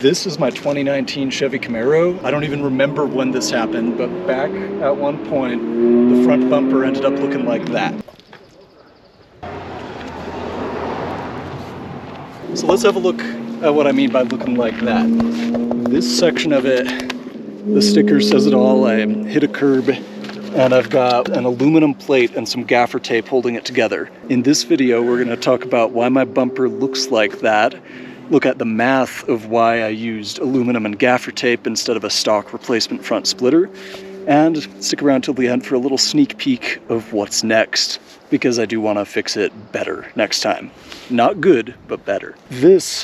This is my 2019 Chevy Camaro. I don't even remember when this happened, but back at one point, the front bumper ended up looking like that. So let's have a look at what I mean by looking like that. This section of it, the sticker says it all. I hit a curb and I've got an aluminum plate and some gaffer tape holding it together. In this video, we're going to talk about why my bumper looks like that, look at the math of why I used aluminum and gaffer tape instead of a stock replacement front splitter, and stick around till the end for a little sneak peek of what's next, because I do want to fix it better next time. Not good, but better. This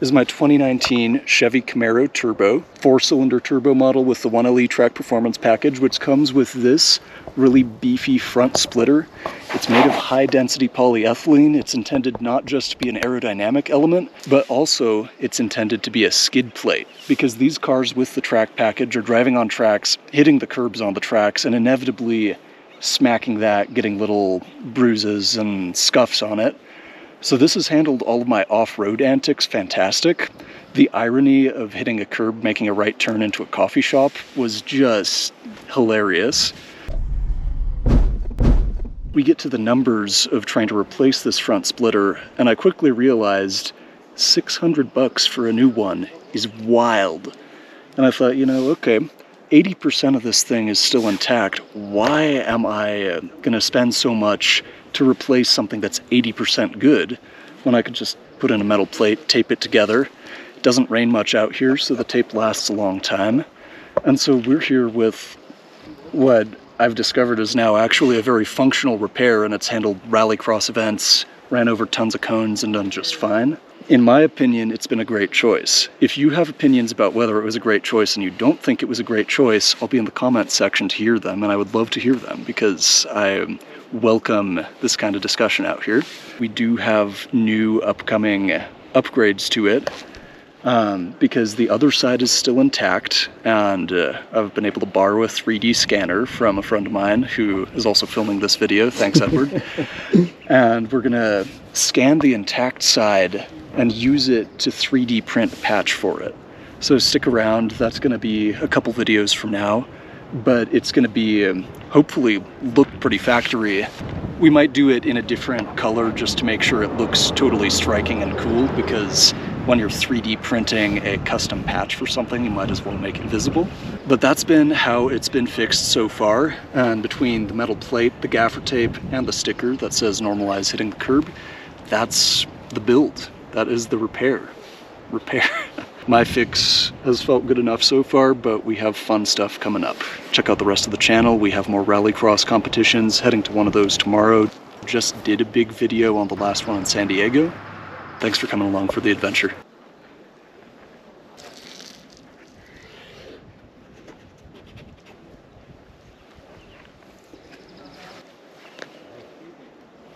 is my 2019 Chevy Camaro Turbo, 4-cylinder turbo model with the 1LE track performance package, which comes with this really beefy front splitter. It's made of high-density polyethylene. It's intended not just to be an aerodynamic element, but also it's intended to be a skid plate, because these cars with the track package are driving on tracks, hitting the curbs on the tracks, and inevitably smacking that, getting little bruises and scuffs on it. So this has handled all of my off-road antics fantastic. The irony of hitting a curb making a right turn into a coffee shop was just hilarious. We get to the numbers of trying to replace this front splitter, and I quickly realized $600 for a new one is wild. And I thought, okay, 80% of this thing is still intact. Why am I gonna spend so much to replace something that's 80% good when I could just put in a metal plate, tape it together? It doesn't rain much out here, so the tape lasts a long time. And so we're here with what I've discovered is now actually a very functional repair, and it's handled rallycross events, ran over tons of cones, and done just fine. In my opinion, it's been a great choice. If you have opinions about whether it was a great choice and you don't think it was a great choice, I'll be in the comments section to hear them, and I would love to hear them because I welcome this kind of discussion out here. We do have new upcoming upgrades to it, because the other side is still intact, and I've been able to borrow a 3D scanner from a friend of mine who is also filming this video. Thanks, Edward. And we're gonna scan the intact side and use it to 3D print a patch for it. So stick around, that's gonna be a couple videos from now, but it's gonna be hopefully look pretty factory. We might do it in a different color just to make sure it looks totally striking and cool, because when you're 3D printing a custom patch for something, you might as well make it visible. But that's been how it's been fixed so far, and between the metal plate, the gaffer tape, and the sticker that says normalize hitting the curb, that's the build. That is the repair. My fix has felt good enough so far, but we have fun stuff coming up. Check out the rest of the channel. We have more rallycross competitions, heading to one of those tomorrow. Just did a big video on the last one in San Diego. Thanks for coming along for the adventure.